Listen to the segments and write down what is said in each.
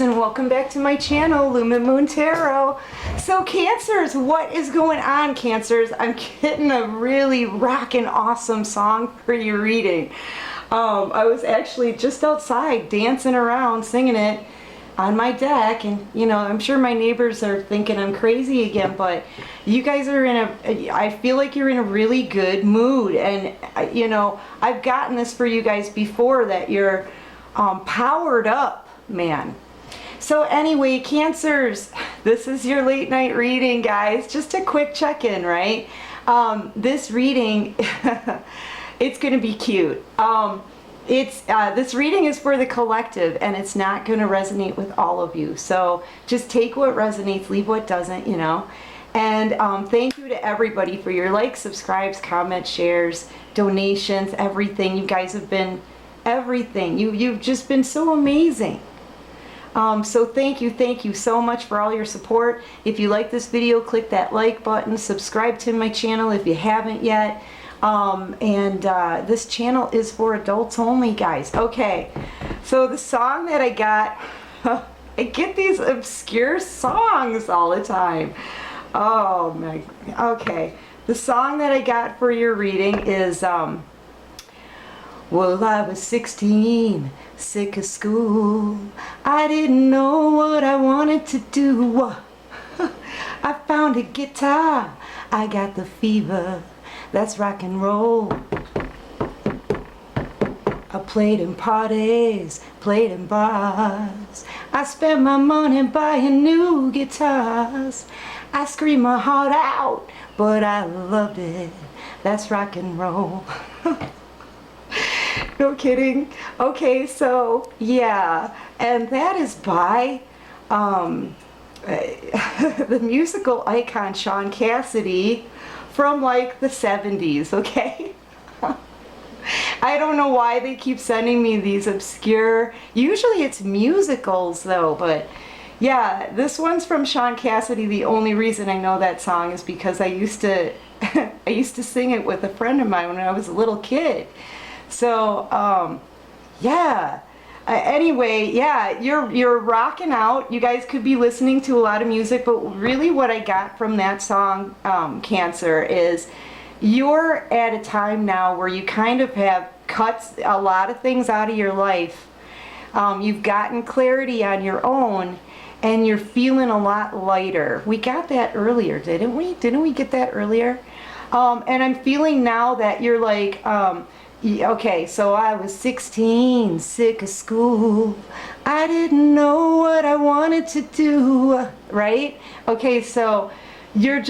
and welcome back to my channel, Lumen Moon Tarot. So Cancers, what is going on, Cancers? I'm getting a really rockin' awesome song for your reading. I was actually just outside dancing around singing it on my deck, and you know, I'm sure my neighbors are thinking I'm crazy again, but you guys are I feel like you're in a really good mood, and you know, I've gotten this for you guys before, that you're powered up, man. So anyway, Cancers, this is your late night reading, guys. Just a quick check-in, right? This reading, it's gonna be cute. This reading is for the collective, and it's not going to resonate with all of you. So just take what resonates, leave what doesn't, you know. And thank you to everybody for your likes, subscribes, comments, shares, donations, everything. You guys have been everything. You've just been so amazing. So thank you so much for all your support. If you like this video, click that like button, subscribe to my channel if you haven't yet. This channel is for adults only, guys. Okay, so the song that I got, I get these obscure songs all the time. Oh my, okay. The song that I got for your reading is, well, I was 16, sick of school. I didn't know what I wanted to do. I found a guitar, I got the fever. That's rock and roll. I played in parties, played in bars. I spent my money buying new guitars. I screamed my heart out, but I loved it. That's rock and roll. No kidding. Okay, so yeah, and that is by the musical icon Shaun Cassidy, from like the 70s, okay? I don't know why they keep sending me these obscure, usually it's musicals though, but yeah, this one's from Shaun Cassidy. The only reason I know that song is because I used to I used to sing it with a friend of mine when I was a little kid. So yeah. Anyway, yeah, you're rocking out. You guys could be listening to a lot of music, but really what I got from that song, Cancer, is you're at a time now where you kind of have cut a lot of things out of your life. You've gotten clarity on your own, and you're feeling a lot lighter. We got that earlier, didn't we? Didn't we get that earlier? And I'm feeling now that you're like, okay, so I was 16, sick of school. I didn't know what I wanted to do, right? Okay, so you're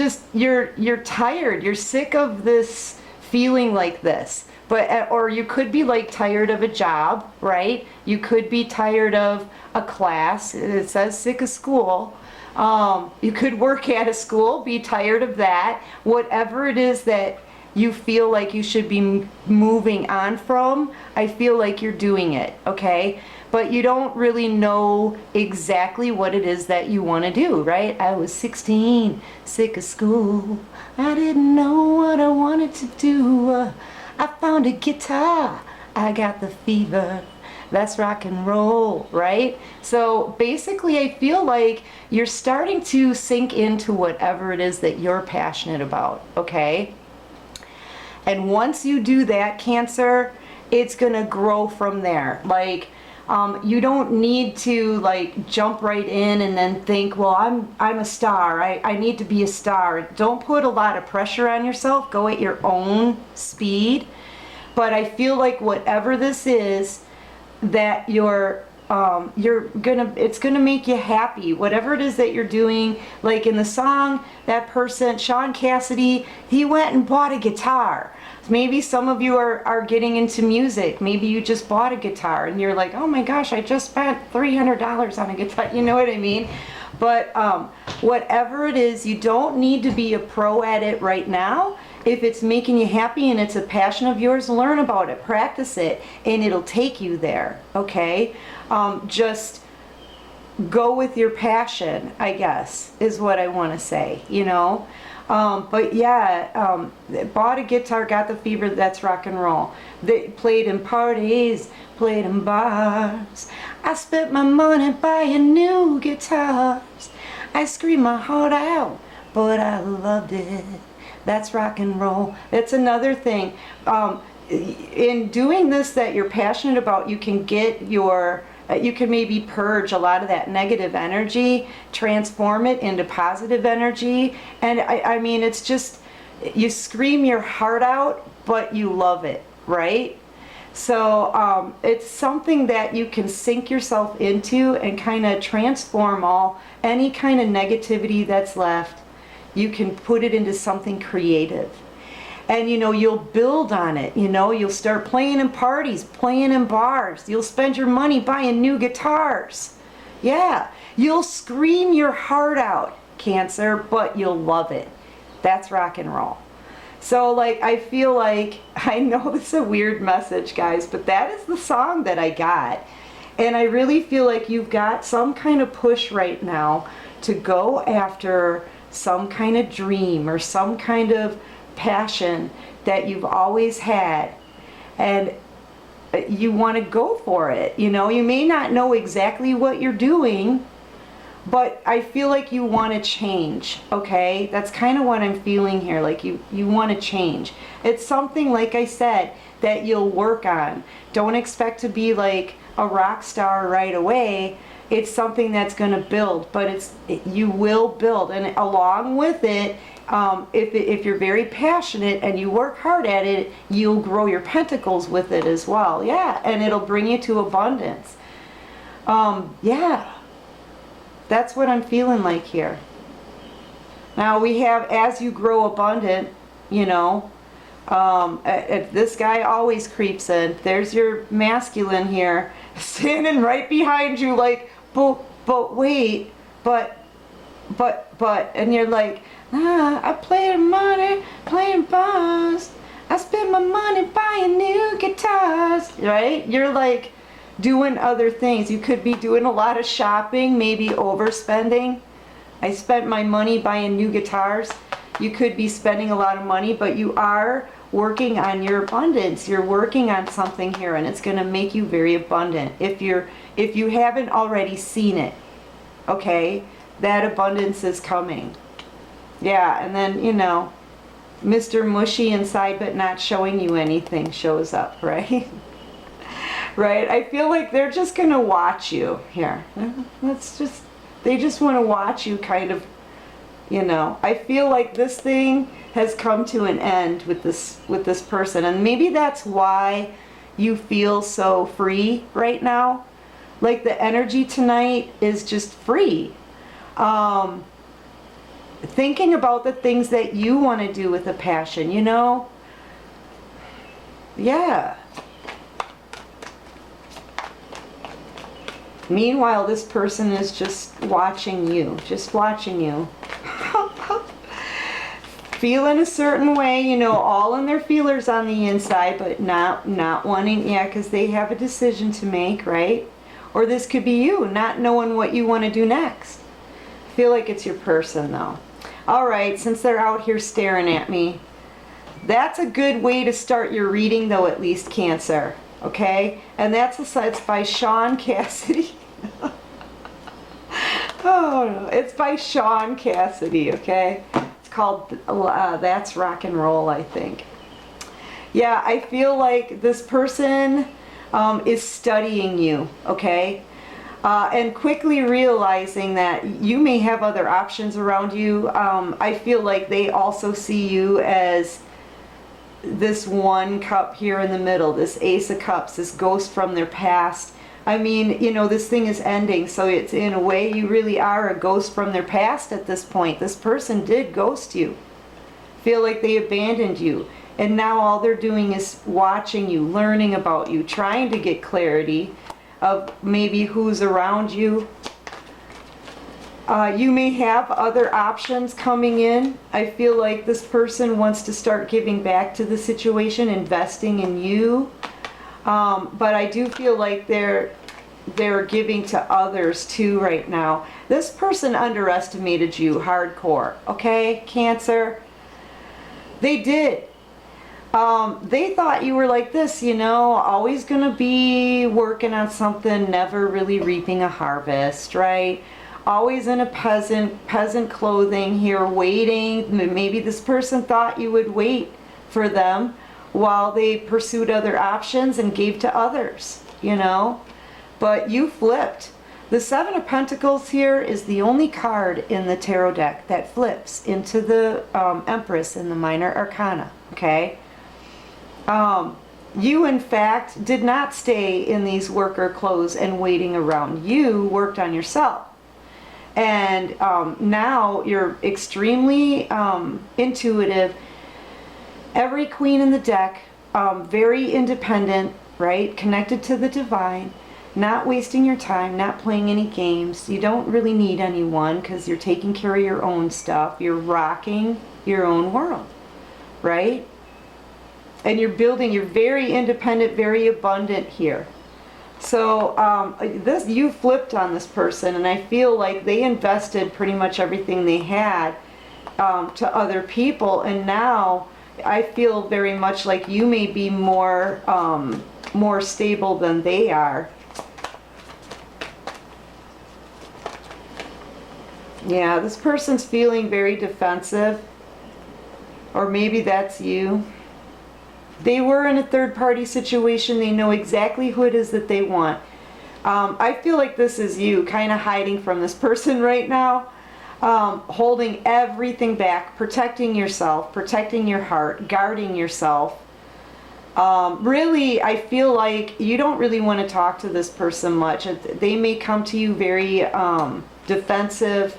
tired. You're sick of this feeling like this. But or you could be like tired of a job, right? You could be tired of a class. It says sick of school. You could work at a school, be tired of that. Whatever it is that you feel like you should be moving on from, I feel like you're doing it, okay? But you don't really know exactly what it is that you want to do, right? I was 16, sick of school. I didn't know what I wanted to do. I found a guitar, I got the fever. That's rock and roll, right? So basically I feel like you're starting to sink into whatever it is that you're passionate about, okay? And once you do that, Cancer, it's gonna grow from there. Like, you don't need to like jump right in and then think, well, I'm a star. I need to be a star. Don't put a lot of pressure on yourself. Go at your own speed. But I feel like whatever this is that it's gonna make you happy. Whatever it is that you're doing, like in the song, that person, Shaun Cassidy, he went and bought a guitar. Maybe some of you are getting into music. Maybe you just bought a guitar and you're like, oh my gosh, I just spent $300 on a guitar. You know what I mean? But whatever it is, you don't need to be a pro at it right now. If it's making you happy and it's a passion of yours, learn about it, practice it, and it'll take you there, okay? Just go with your passion, I guess, is what I want to say, you know? But yeah, bought a guitar, got the fever, that's rock and roll. They played in parties, played in bars. I spent my money buying new guitars. I screamed my heart out, but I loved it. That's rock and roll. That's another thing. In doing this that you're passionate about, you can get your, you can maybe purge a lot of that negative energy, transform it into positive energy. And I mean, it's just, you scream your heart out, but you love it, right? So it's something that you can sink yourself into and kind of transform any kind of negativity that's left. You can put it into something creative. And you know, you'll build on it, you know, you'll start playing in parties, playing in bars, you'll spend your money buying new guitars. Yeah, you'll scream your heart out, Cancer, but you'll love it. That's rock and roll. So like, I feel like, I know this is a weird message, guys, but that is the song that I got. And I really feel like you've got some kind of push right now to go after some kind of dream or some kind of passion that you've always had, and you want to go for it. You know, you may not know exactly what you're doing, but I feel like you want to change. Okay, that's kind of what I'm feeling here, like you want to change. It's something, like I said, that you'll work on. Don't expect to be like a rock star right away. It's something that's going to build, but you will build, and along with it, if you're very passionate and you work hard at it, you'll grow your pentacles with it as well. Yeah, and it'll bring you to abundance. Yeah, that's what I'm feeling like here. Now we have, as you grow abundant, you know, this guy always creeps in. There's your masculine here, standing right behind you like, but wait, but, and you're like, I play money, playing bars. I spend my money buying new guitars, right? You're like doing other things. You could be doing a lot of shopping, maybe overspending. I spent my money buying new guitars. You could be spending a lot of money, but you are working on your abundance. You're working on something here, and it's going to make you very abundant. If you haven't already seen it, okay, that abundance is coming. Yeah, and then, you know, Mr. Mushy inside but not showing you anything shows up, right? Right? I feel like they're just going to watch you here. They just want to watch you kind of, you know. I feel like this thing has come to an end with this person, and maybe that's why you feel so free right now. Like the energy tonight is just free. Thinking about the things that you want to do with a passion, you know? Yeah. Meanwhile, this person is just watching you, feeling a certain way, you know, all in their feelers on the inside, but not wanting, yeah, because they have a decision to make, right? Or this could be you, not knowing what you want to do next. I feel like it's your person, though. All right, since they're out here staring at me, that's a good way to start your reading, though, at least, Cancer. Okay? And it's by Sean Cassidy. Oh, no. It's by Sean Cassidy, okay? It's called That's Rock and Roll, I think. Yeah, I feel like this person is studying you, okay? And quickly realizing that you may have other options around you. I feel like they also see you as this one cup here in the middle, this Ace of Cups, this ghost from their past. I mean, you know, this thing is ending, so it's, in a way, you really are a ghost from their past at this point. This person did ghost you. Feel like they abandoned you. And now all they're doing is watching you, learning about you, trying to get clarity of maybe who's around you. You may have other options coming in. I feel like this person wants to start giving back to the situation, investing in you. But I do feel like they're giving to others too right now. This person underestimated you hardcore, okay, Cancer? They did. They thought you were like this, you know, always gonna be working on something, never really reaping a harvest, right? Always in a peasant clothing here, waiting. Maybe this person thought you would wait for them while they pursued other options and gave to others, you know? But you flipped. The Seven of Pentacles here is the only card in the tarot deck that flips into the Empress in the Minor Arcana, okay? You, in fact, did not stay in these worker clothes and waiting around. You worked on yourself. And now you're extremely intuitive. Every queen in the deck, very independent, right? Connected to the divine. Not wasting your time, not playing any games. You don't really need anyone because you're taking care of your own stuff. You're rocking your own world, right? And you're building, you're very independent, very abundant here. So you flipped on this person, and I feel like they invested pretty much everything they had to other people, and now I feel very much like you may be more stable than they are. Yeah, this person's feeling very defensive, or maybe that's you. They were in a third-party situation. They know exactly who it is that they want. I feel like this is you kind of hiding from this person right now, holding everything back, protecting yourself, protecting your heart, guarding yourself. Really, I feel like you don't really want to talk to this person much. They may come to you very defensive,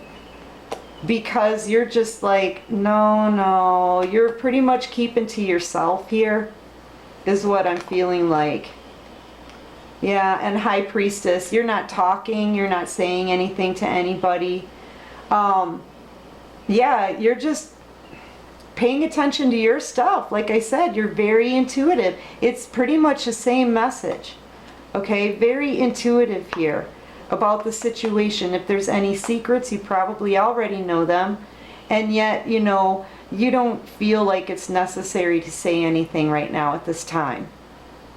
because you're just like, no, you're pretty much keeping to yourself here, is what I'm feeling like. Yeah, and High Priestess, you're not talking, you're not saying anything to anybody. Yeah, you're just paying attention to your stuff. Like I said, you're very intuitive. It's pretty much the same message. Okay, very intuitive here about the situation. If there's any secrets, you probably already know them, and yet, you know, you don't feel like it's necessary to say anything right now at this time.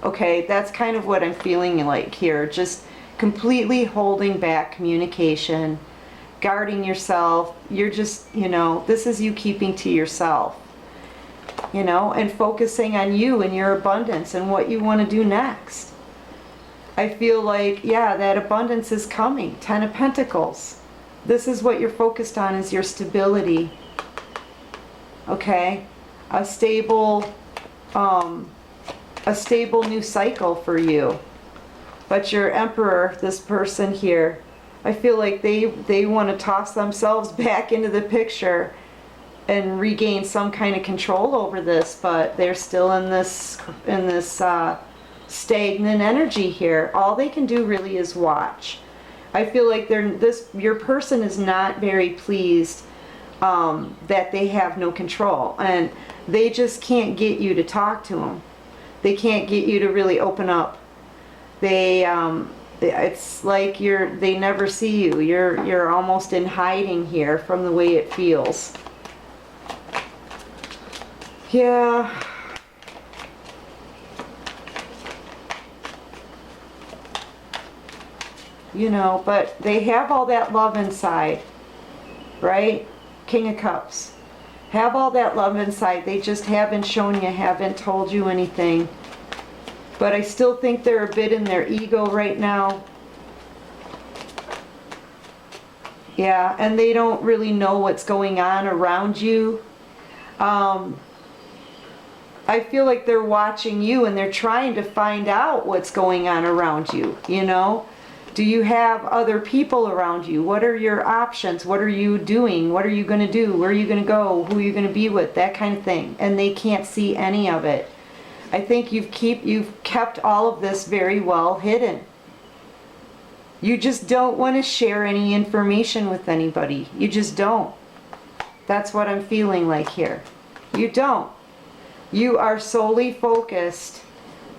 Okay, that's kind of what I'm feeling like here. Just completely holding back communication, guarding yourself. You're just, you know, this is you keeping to yourself, you know, and focusing on you and your abundance and what you want to do next. I feel like, yeah, that abundance is coming. 10 of Pentacles. This is what you're focused on, is your stability. Okay? A stable new cycle for you. But your Emperor, this person here, I feel like they want to toss themselves back into the picture and regain some kind of control over this, but they're still in this stagnant energy here. All they can do really is watch. I feel like your person is not very pleased that they have no control, and they just can't get you to talk to them. They can't get you to really open up. It's like they never see you. You're almost in hiding here from the way it feels. Yeah. You know, but they have all that love inside, right? King of Cups. Have all that love inside. They just haven't shown you, haven't told you anything. But I still think they're a bit in their ego right now. Yeah, and they don't really know what's going on around you. I feel like they're watching you and they're trying to find out what's going on around you, you know? Do you have other people around you? What are your options? What are you doing? What are you going to do? Where are you going to go? Who are you going to be with? That kind of thing. And they can't see any of it. I think you've kept all of this very well hidden. You just don't want to share any information with anybody. You just don't. That's what I'm feeling like here. You don't. You are solely focused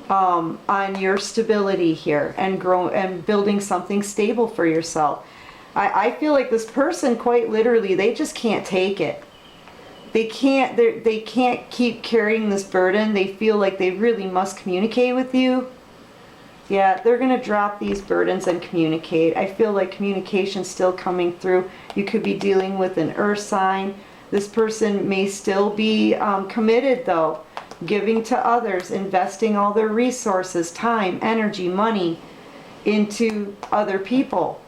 on your stability here and building something stable for yourself. I feel like this person, quite literally, they just can't take it. They can't keep carrying this burden. They feel like they really must communicate with you. Yeah, they're going to drop these burdens and communicate. I feel like communication's still coming through. You could be dealing with an earth sign. This person may still be committed though, giving to others, investing all their resources, time, energy, money into other people.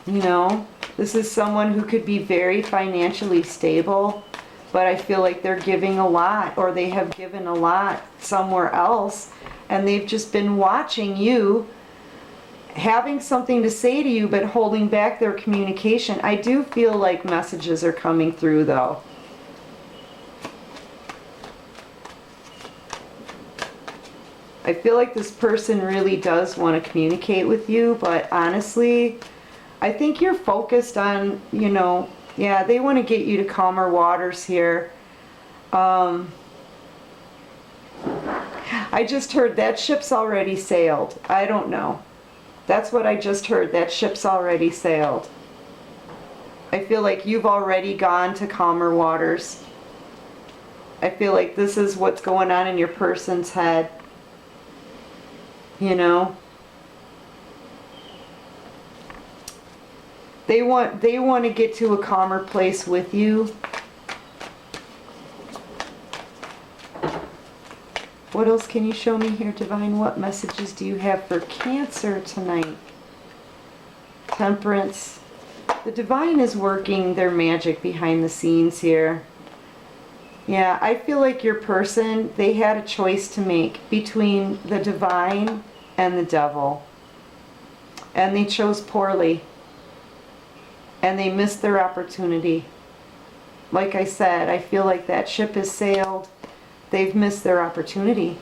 You know, this is someone who could be very financially stable, but I feel like they're giving a lot, or they have given a lot somewhere else, and they've just been watching you, having something to say to you, but holding back their communication. I do feel like messages are coming through though. I feel like this person really does want to communicate with you, but honestly, I think you're focused on, you know, yeah, they want to get you to calmer waters here. I just heard that ship's already sailed. I don't know. That's what I just heard. That ship's already sailed. I feel like you've already gone to calmer waters. I feel like this is what's going on in your person's head. You know? They want to get to a calmer place with you. What else can you show me here, Divine? What messages do you have for Cancer tonight? Temperance. The Divine is working their magic behind the scenes here. Yeah, I feel like your person, they had a choice to make between the Divine and the Devil. And they chose poorly. And they missed their opportunity. Like I said, I feel like that ship has sailed. They've missed their opportunity.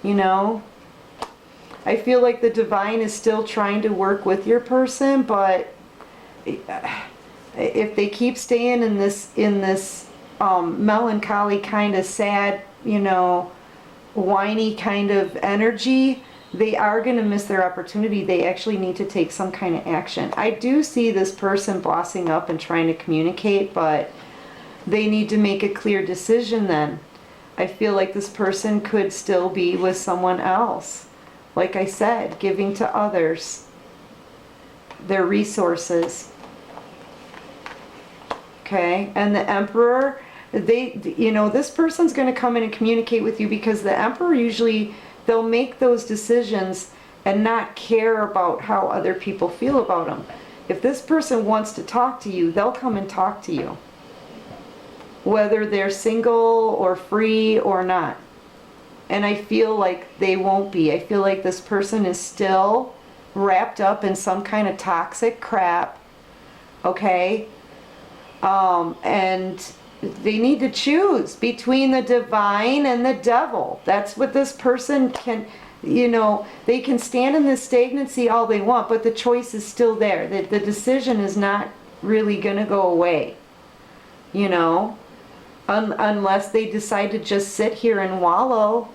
You know? I feel like the Divine is still trying to work with your person, but if they keep staying in this melancholy kind of sad, you know, whiny kind of energy, they are going to miss their opportunity. They actually need to take some kind of action. I do see this person bossing up and trying to communicate, but they need to make a clear decision then. I feel like this person could still be with someone else. Like I said, giving to others their resources. Okay, and the Emperor, you know, this person's going to come in and communicate with you, because the Emperor usually, they'll make those decisions and not care about how other people feel about them. If this person wants to talk to you, they'll come and talk to you. Whether they're single or free or not. And I feel like they won't be. I feel like this person is still wrapped up in some kind of toxic crap. Okay? And they need to choose between the Divine and the Devil. That's what this person can, you know, they can stand in this stagnancy all they want, but the choice is still there. The decision is not really going to go away, you know, unless they decide to just sit here and wallow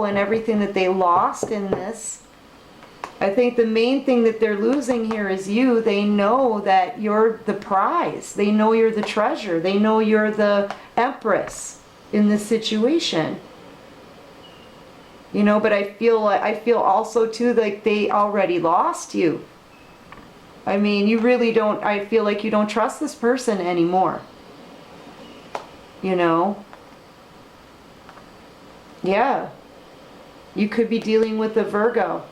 in everything that they lost in this. I think the main thing that they're losing here is you. They know that you're the prize. They know you're the treasure. They know you're the Empress in this situation. You know, but I feel also too like they already lost you. I mean, you really don't, I feel like you don't trust this person anymore. You know? Yeah. You could be dealing with a Virgo.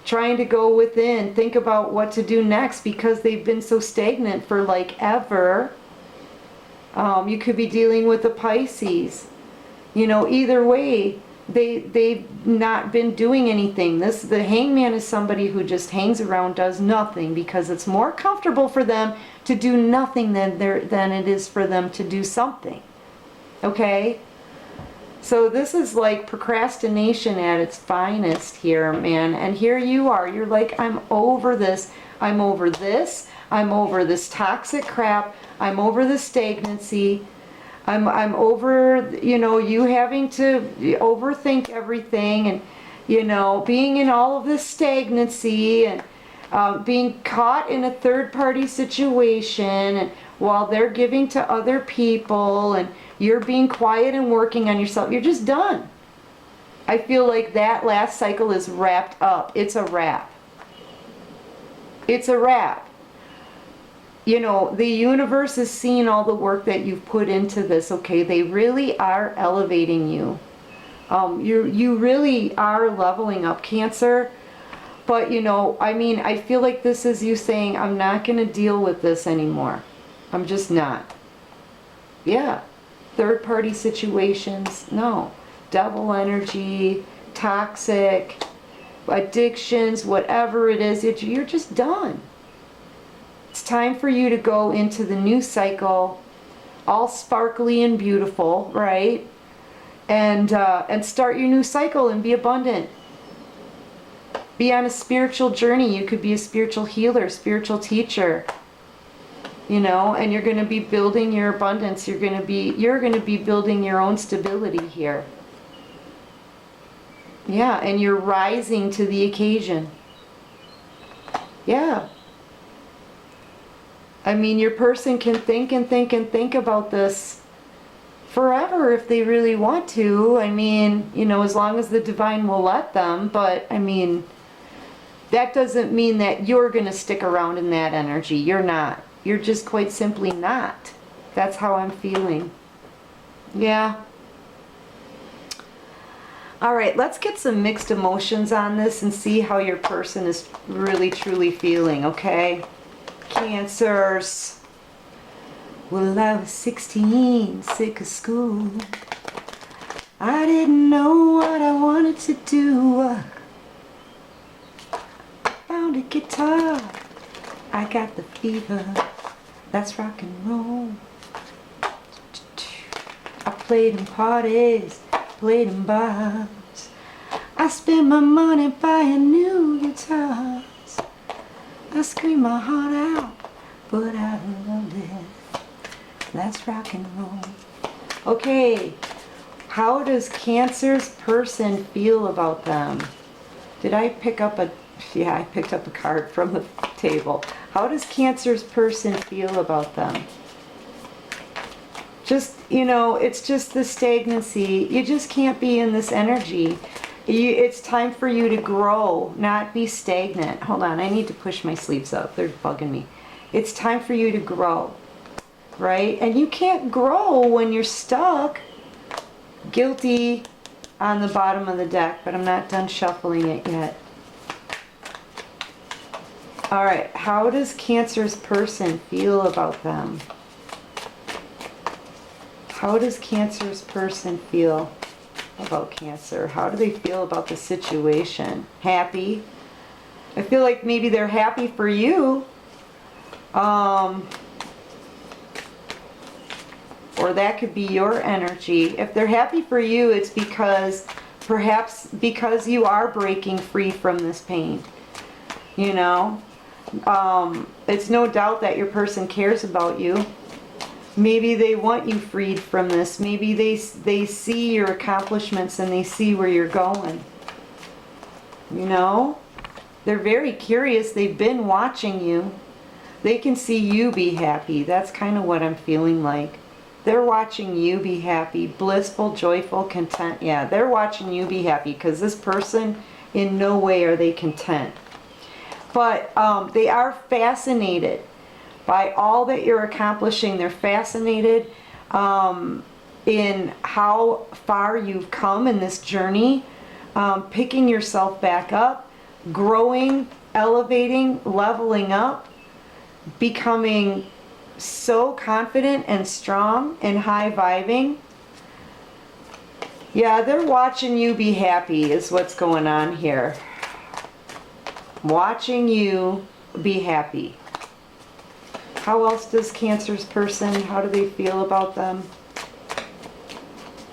Trying to go within, think about what to do next, because they've been so stagnant for like ever. You could be dealing with a Pisces. You know, either way, they've not been doing anything. The Hangman is somebody who just hangs around, does nothing, because it's more comfortable for them to do nothing than it is for them to do something. Okay? So this is like procrastination at its finest here, man. And here you are. You're like, I'm over this. I'm over this. I'm over this toxic crap. I'm over the stagnancy. I'm over, you know, you having to overthink everything, and, you know, being in all of this stagnancy, and being caught in a third-party situation, and while they're giving to other people, and you're being quiet and working on yourself. You're just done. I feel like that last cycle is wrapped up. It's a wrap. It's a wrap. You know, the universe is seeing all the work that you've put into this, okay? They really are elevating you. You really are leveling up, Cancer. But, you know, I mean, I feel like this is you saying, I'm not going to deal with this anymore. I'm just not. Yeah. Third-party situations, no. Devil energy, toxic, addictions, whatever it is, you're just done. It's time for you to go into the new cycle, all sparkly and beautiful, right? And start your new cycle and be abundant. Be on a spiritual journey. You could be a spiritual healer, spiritual teacher. You know, and you're going to be building your abundance. You're going to be building your own stability here. Yeah, and you're rising to the occasion. Yeah. I mean, your person can think and think and think about this forever if they really want to. I mean, you know, as long as the divine will let them. But, I mean, that doesn't mean that you're going to stick around in that energy. You're not. You're just quite simply not. That's how I'm feeling. Yeah. All right, let's get some mixed emotions on this and see how your person is really, truly feeling, okay? Cancers. Well, I was 16, sick of school. I didn't know what I wanted to do. Found a guitar. I got the fever. That's rock and roll. I played in parties, played in bars. I spent my money buying new guitars. I screamed my heart out, but I loved it. That's rock and roll. Okay, how does Cancer's person feel about them? Did I pick up a... Yeah, I picked up a card from the table. How does Cancer's person feel about them? Just, you know, it's just the stagnancy. You just can't be in this energy. It's time for you to grow, not be stagnant. Hold on, I need to push my sleeves up. They're bugging me. It's time for you to grow, right? And you can't grow when you're stuck. Guilty on the bottom of the deck, but I'm not done shuffling it yet. All right, how does Cancer's person feel about them? How does Cancer's person feel about Cancer? How do they feel about the situation? Happy? I feel like maybe they're happy for you. Or that could be your energy. If they're happy for you, it's because, perhaps because you are breaking free from this pain. You know? It's no doubt that your person cares about you. Maybe they want you freed from this. Maybe they see your accomplishments and they see where you're going. You know? They're very curious. They've been watching you. They can see you be happy. That's kind of what I'm feeling like. They're watching you be happy. Blissful, joyful, content. Yeah, they're watching you be happy because this person, in no way are they content. But they are fascinated by all that you're accomplishing. They're fascinated in how far you've come in this journey, picking yourself back up, growing, elevating, leveling up, becoming so confident and strong and high vibing. Yeah, they're watching you be happy is what's going on here. Watching you be happy. How else does Cancer's person, how do they feel about them?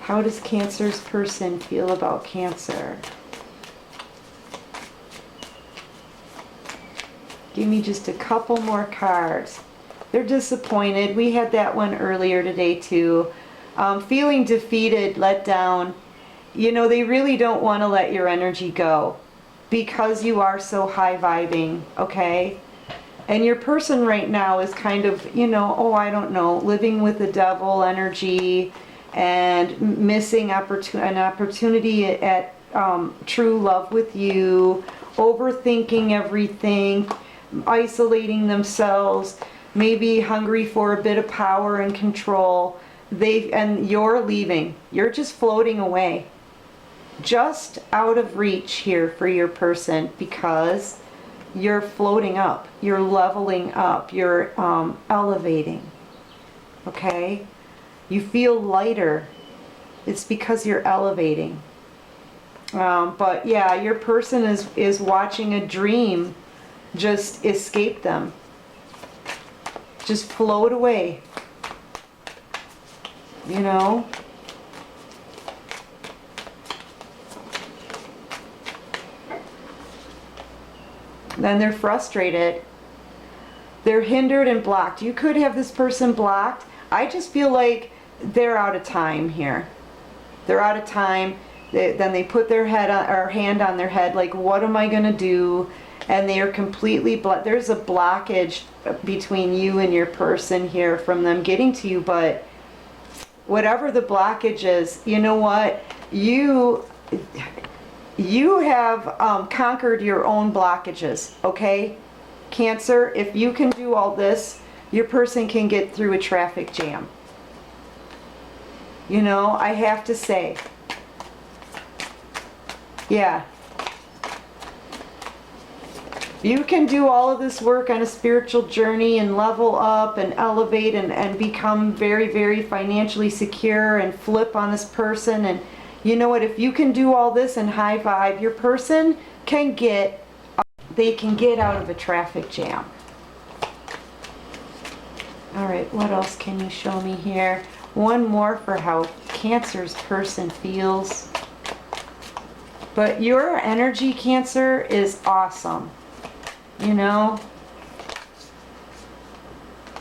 How does Cancer's person feel about Cancer? Give me just a couple more cards. They're disappointed. We had that one earlier today too. feeling defeated, let down. You know, they really don't want to let your energy go because you are so high vibing, okay? And your person right now is kind of, you know, oh, I don't know, living with the devil energy and missing an opportunity at true love with you, overthinking everything, isolating themselves, maybe hungry for a bit of power and control. And you're leaving. You're just floating away. Just out of reach here for your person because you're floating up. You're leveling up. You're elevating. Okay? You feel lighter. It's because you're elevating. But yeah, your person is watching a dream just escape them. Just float away. You know? Then they're frustrated. They're hindered and blocked. You could have this person blocked. I just feel like they're out of time here. They're out of time. Then they put their hand on their head, like, what am I going to do? And they are completely blocked. There's a blockage between you and your person here from them getting to you, but whatever the blockage is, you know what? You have conquered your own blockages, okay? Cancer, if you can do all this, your person can get through a traffic jam. You know, I have to say. Yeah. You can do all of this work on a spiritual journey and level up and elevate and become very, very financially secure and flip on this person. And you know what? If you can do all this and high vibe, your person can get out of a traffic jam. All right, what else can you show me here? One more for how Cancer's person feels. But your energy, Cancer, is awesome. You know?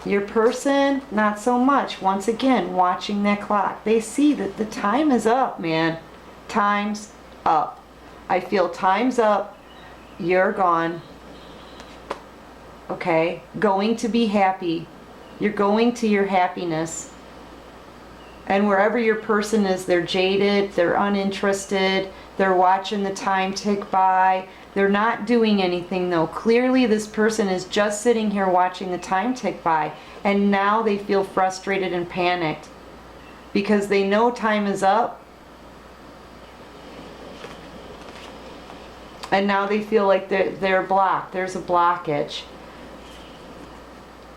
Your person, not so much. Once again, watching that clock. They see that the time is up, man. Time's up. I feel time's up. You're gone. Okay? Going to be happy. You're going to your happiness. And wherever your person is, they're jaded, they're uninterested, they're watching the time tick by. They're not doing anything though. Clearly this person is just sitting here watching the time tick by, and now they feel frustrated and panicked because they know time is up. And now they feel like they're blocked. There's a blockage.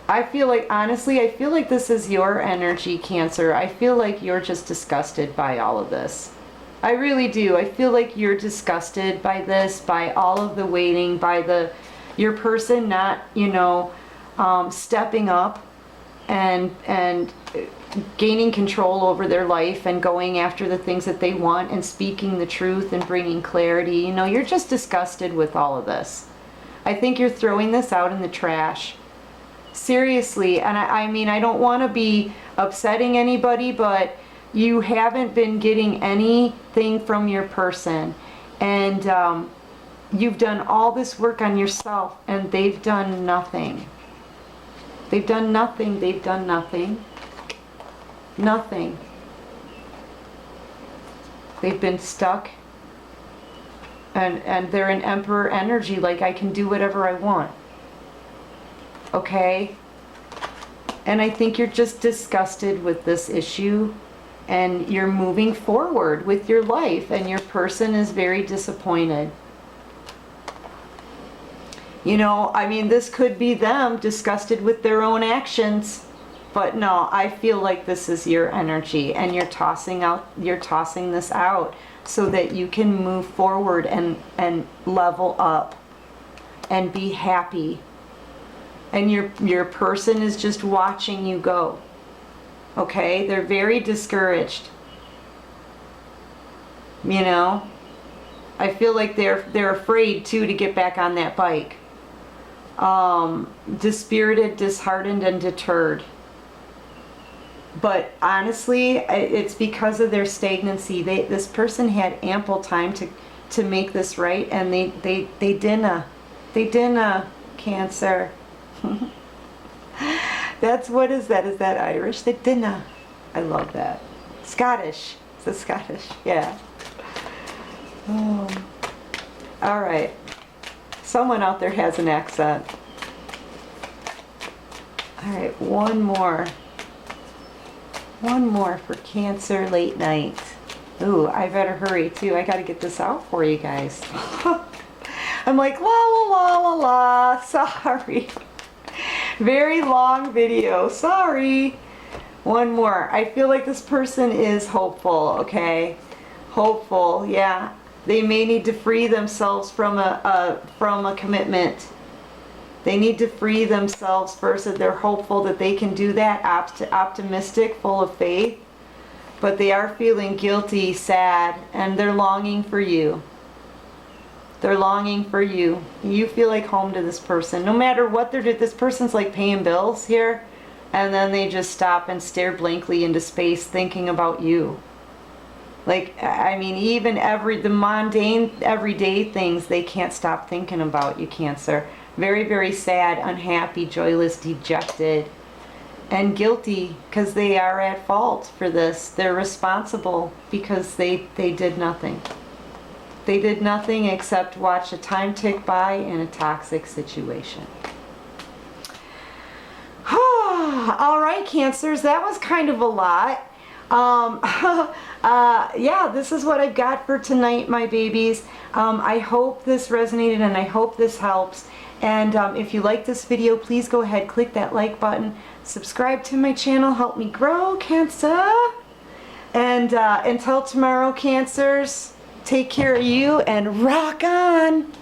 I feel like, honestly, I feel like this is your energy, Cancer. I feel like you're just disgusted by all of this. I really do. I feel like you're disgusted by this, by all of the waiting, by your person not, you know, stepping up and gaining control over their life and going after the things that they want and speaking the truth and bringing clarity. You know, you're just disgusted with all of this. I think you're throwing this out in the trash. Seriously, and I mean, I don't want to be upsetting anybody, but you haven't been getting anything from your person, and you've done all this work on yourself, and they've done nothing. They've done nothing. They've done nothing. Nothing. They've been stuck, and they're in Emperor energy, like I can do whatever I want. Okay? And I think you're just disgusted with this issue, and you're moving forward with your life, and your person is very disappointed. You know, I mean, this could be them disgusted with their own actions, but no, I feel like this is your energy, and you're tossing this out so that you can move forward and level up and be happy. And your person is just watching you go. Okay? They're very discouraged. You know? I feel like they're afraid too to get back on that bike. Dispirited, disheartened, and deterred. But honestly, it's because of their stagnancy. This person had ample time to make this right, and they didn't. Cancer. That's, what is that? Is that Irish? They didn't. I love that. Scottish. Is it Scottish? Yeah. Oh. All right. Someone out there has an accent. All right, one more. One more for Cancer late night. Ooh, I better hurry too. I gotta get this out for you guys. I'm like, la la la la la. Sorry. Very long video. Sorry. One more. I feel like this person is hopeful, okay? Hopeful, yeah. They may need to free themselves from a commitment. They need to free themselves first. That they're hopeful that they can do that, optimistic, full of faith. But they are feeling guilty, sad, and they're longing for you. They're longing for you. You feel like home to this person. No matter what they're doing, this person's like paying bills here, and then they just stop and stare blankly into space thinking about you. Like, I mean, even the mundane, everyday things, they can't stop thinking about you, Cancer. Very, very sad, unhappy, joyless, dejected, and guilty because they are at fault for this. They're responsible because they did nothing. They did nothing except watch a time tick by in a toxic situation. All right, Cancers, that was kind of a lot. Yeah, this is what I've got for tonight, my babies. I hope this resonated and I hope this helps. And if you like this video, please go ahead, click that like button, subscribe to my channel, help me grow, Cancer. And until tomorrow, Cancers, take care of you and rock on.